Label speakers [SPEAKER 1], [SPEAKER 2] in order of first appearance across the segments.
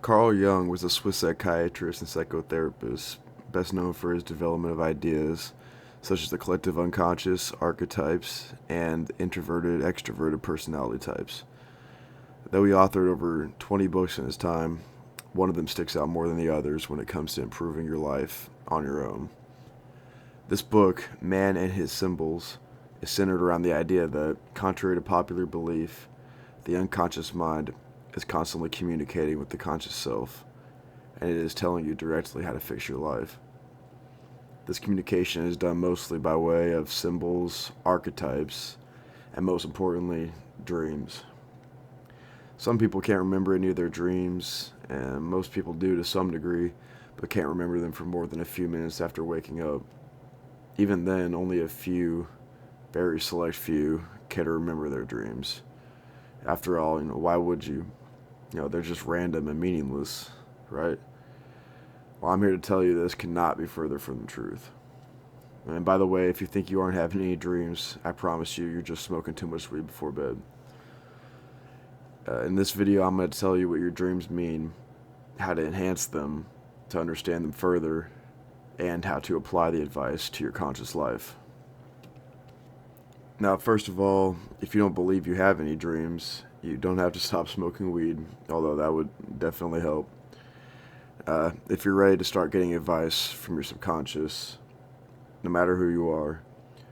[SPEAKER 1] Carl Jung was a Swiss psychiatrist and psychotherapist, best known for his development of ideas such as the collective unconscious, archetypes, and introverted extroverted personality types. Though he authored over 20 books in his time, one of them sticks out more than the others when it comes to improving your life on your own. This book, Man and His Symbols, is centered around the idea that, contrary to popular belief, the unconscious mind is constantly communicating with the conscious self, and it is telling you directly how to fix your life. This communication is done mostly by way of symbols, archetypes, and most importantly, dreams. Some people can't remember any of their dreams, and most people do to some degree, but can't remember them for more than a few minutes after waking up. Even then, only a few, very select few, can remember their dreams. After all, why would you? They're just random and meaningless, right? Well, I'm here to tell you this cannot be further from the truth. And by the way, if you think you aren't having any dreams, I promise you, you're just smoking too much weed before bed. In this video, I'm going to tell you what your dreams mean, how to enhance them, to understand them further, and how to apply the advice to your conscious life. Now, first of all, if you don't believe you have any dreams, you don't have to stop smoking weed, although that would definitely help. If you're ready to start getting advice from your subconscious, no matter who you are,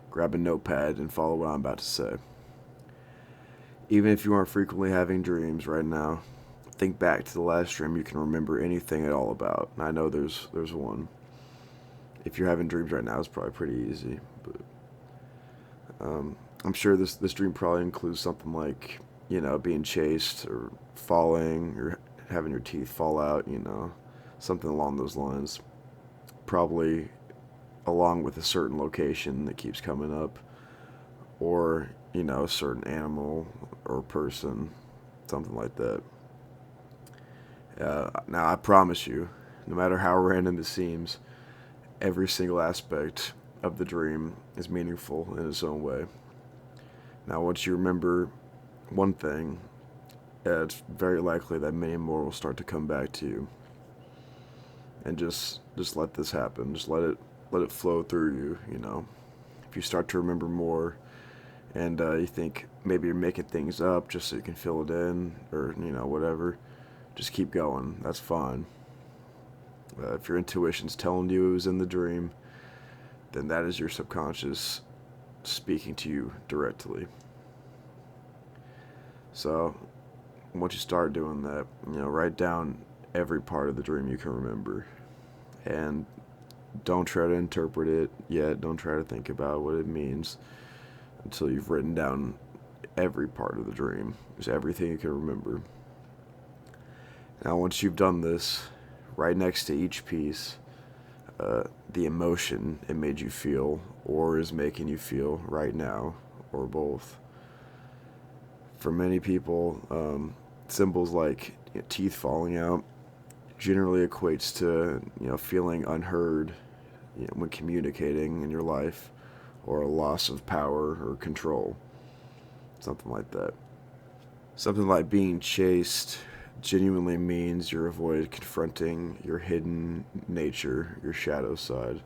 [SPEAKER 1] grab a notepad and follow what I'm about to say. Even if you aren't frequently having dreams right now, think back to the last dream you can remember anything at all about. And I know there's one. If you're having dreams right now, it's probably pretty easy. But I'm sure this dream probably includes something like, being chased or falling or having your teeth fall out, something along those lines. Probably along with a certain location that keeps coming up, or a certain animal or person, something like that. Now, I promise you, no matter how random it seems, every single aspect of the dream is meaningful in its own way. Now, once you remember one thing, it's very likely that many more will start to come back to you. And just let this happen. Just let it flow through you. If you start to remember more, and you think maybe you're making things up just so you can fill it in, or whatever, just keep going. That's fine. If your intuition's telling you it was in the dream, then that is your subconscious speaking to you directly. So once you start doing that, write down every part of the dream you can remember, and don't try to interpret it yet. Don't try to think about what it means until you've written down every part of the dream, just everything you can remember. Now, once you've done this, right next to each piece, the emotion it made you feel or is making you feel right now, or both. For many people, symbols like teeth falling out generally equates to feeling unheard when communicating in your life, or a loss of power or control, something like that. Something like being chased genuinely means you're avoided confronting your hidden nature, your shadow side,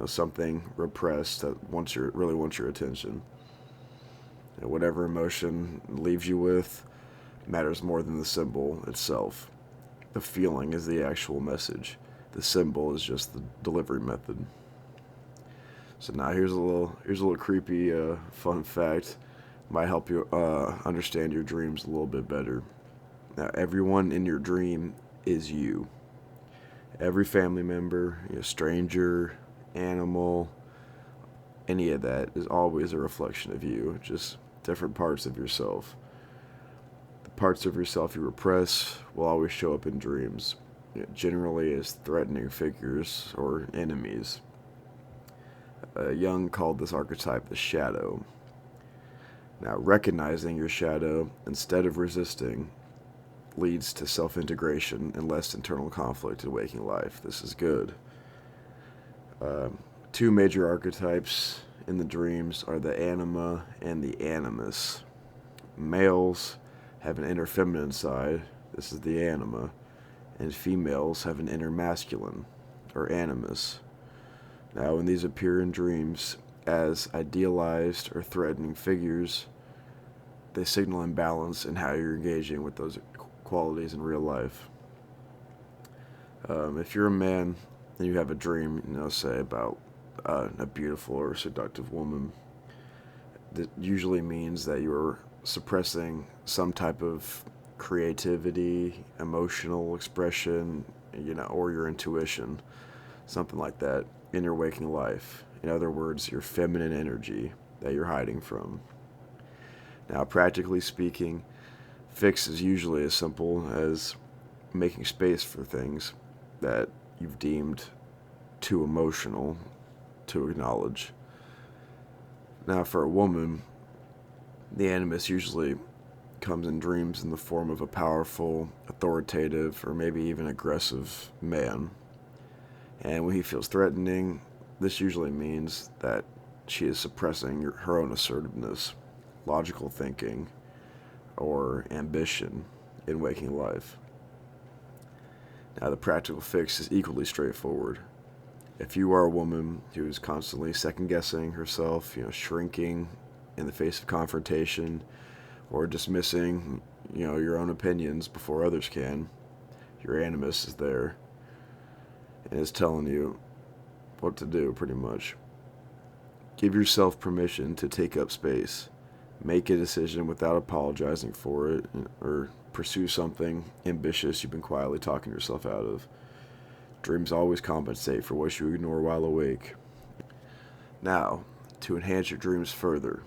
[SPEAKER 1] something repressed that really wants your attention. Whatever emotion leaves you with matters more than the symbol itself. The feeling is the actual message. The symbol is just the delivery method. So now here's a little creepy fun fact. Might help you understand your dreams a little bit better. Now, everyone in your dream is you. Every family member, stranger, animal, any of that is always a reflection of you, just different parts of yourself. The parts of yourself you repress will always show up in dreams, generally as threatening figures or enemies. Jung called this archetype the shadow. Now, recognizing your shadow instead of resisting leads to self-integration and less internal conflict in waking life. This is good. Two major archetypes in the dreams are the Anima and the Animus. Males have an inner feminine side. This is the Anima. and females have an inner masculine, or animus. Now, when these appear in dreams as idealized or threatening figures, they signal imbalance in how you're engaging with those qualities in real life. If you're a man and you have a dream, say about a beautiful or seductive woman, that usually means that you're suppressing some type of creativity, emotional expression, or your intuition, something like that, in your waking life. In other words, your feminine energy that you're hiding from. Now, practically speaking, fix is usually as simple as making space for things that you've deemed too emotional to acknowledge. Now, for a woman, the animus usually comes in dreams in the form of a powerful, authoritative, or maybe even aggressive man. And when he feels threatening, this usually means that she is suppressing her own assertiveness, logical thinking, or ambition in waking life. Now, the practical fix is equally straightforward. If you are a woman who is constantly second-guessing herself, shrinking in the face of confrontation, or dismissing, your own opinions before others can, your animus is there and is telling you what to do, pretty much. Give yourself permission to take up space. Make a decision without apologizing for it, or pursue something ambitious you've been quietly talking yourself out of. Dreams always compensate for what you ignore while awake. Now, to enhance your dreams further.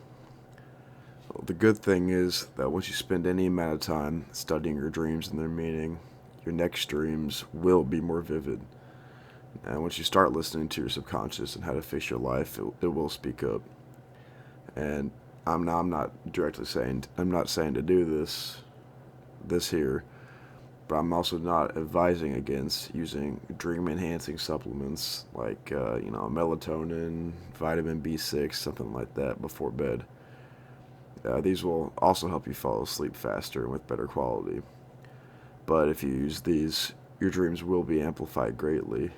[SPEAKER 1] Well, the good thing is that once you spend any amount of time studying your dreams and their meaning, your next dreams will be more vivid. And once you start listening to your subconscious and how to fix your life, it will speak up. And I'm not saying to do this here, but I'm also not advising against using dream-enhancing supplements like, melatonin, vitamin B6, something like that before bed. These will also help you fall asleep faster and with better quality. But if you use these, your dreams will be amplified greatly,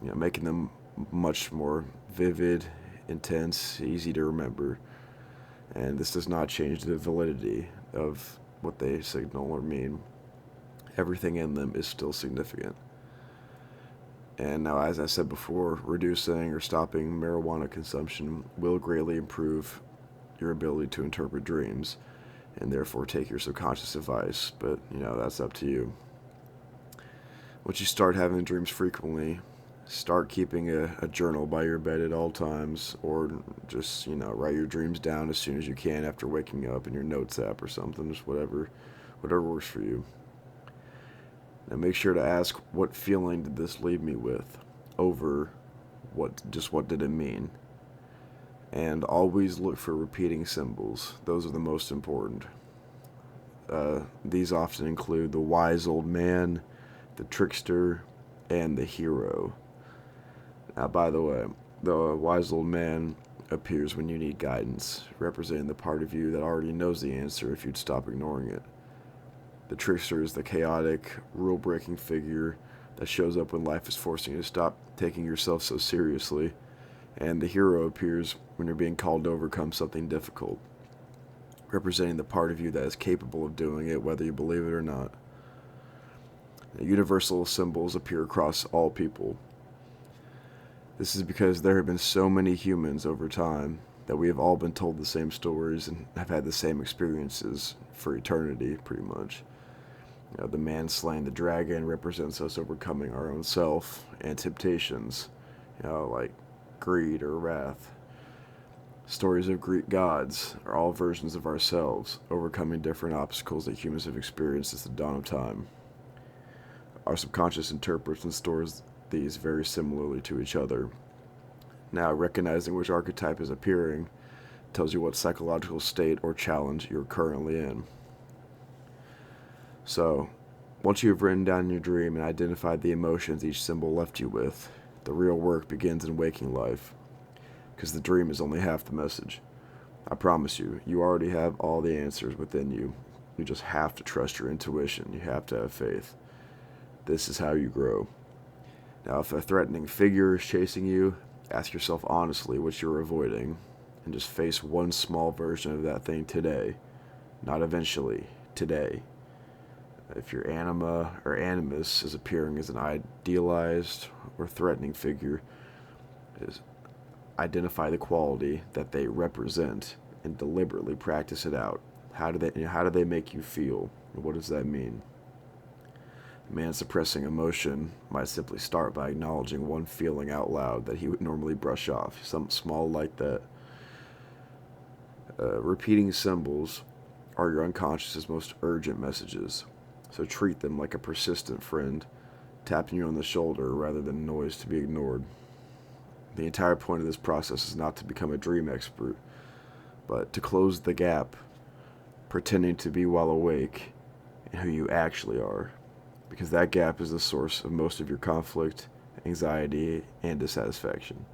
[SPEAKER 1] making them much more vivid, intense, easy to remember. And this does not change the validity of what they signal or mean. Everything in them is still significant. And now, as I said before, reducing or stopping marijuana consumption will greatly improve your ability to interpret dreams, and therefore take your subconscious advice, but, that's up to you. Once you start having dreams frequently, start keeping a journal by your bed at all times, or just, write your dreams down as soon as you can after waking up in your notes app or something, just whatever works for you. Now make sure to ask, what feeling did this leave me with, over what did it mean? And always look for repeating symbols. Those are the most important. These often include the wise old man, the trickster, and the hero. Now, by the way, the wise old man appears when you need guidance, representing the part of you that already knows the answer if you'd stop ignoring it. The trickster is the chaotic, rule-breaking figure that shows up when life is forcing you to stop taking yourself so seriously, and the hero appears when you're being called to overcome something difficult, representing the part of you that is capable of doing it whether you believe it or not. Now, universal symbols appear across all people. This is because there have been so many humans over time that we have all been told the same stories and have had the same experiences for eternity, pretty much. The man slaying the dragon represents us overcoming our own self and temptations, like greed or wrath. Stories of Greek gods are all versions of ourselves, overcoming different obstacles that humans have experienced since the dawn of time. Our subconscious interprets and stores these very similarly to each other. Now, recognizing which archetype is appearing tells you what psychological state or challenge you're currently in. So, once you have written down your dream and identified the emotions each symbol left you with, the real work begins in waking life. Because the dream is only half the message. I promise you, you already have all the answers within you. You just have to trust your intuition. You have to have faith. This is how you grow. Now, if a threatening figure is chasing you, ask yourself honestly what you're avoiding, and just face one small version of that thing today, not eventually, today. If your anima or animus is appearing as an idealized or threatening figure, is identify the quality that they represent and deliberately practice it out. How do they make you feel? What does that mean? A man suppressing emotion might simply start by acknowledging one feeling out loud that he would normally brush off, something small like that. Repeating symbols are your unconscious's most urgent messages, so treat them like a persistent friend, tapping you on the shoulder rather than noise to be ignored. The entire point of this process is not to become a dream expert, but to close the gap, pretending to be while awake, and who you actually are, because that gap is the source of most of your conflict, anxiety, and dissatisfaction.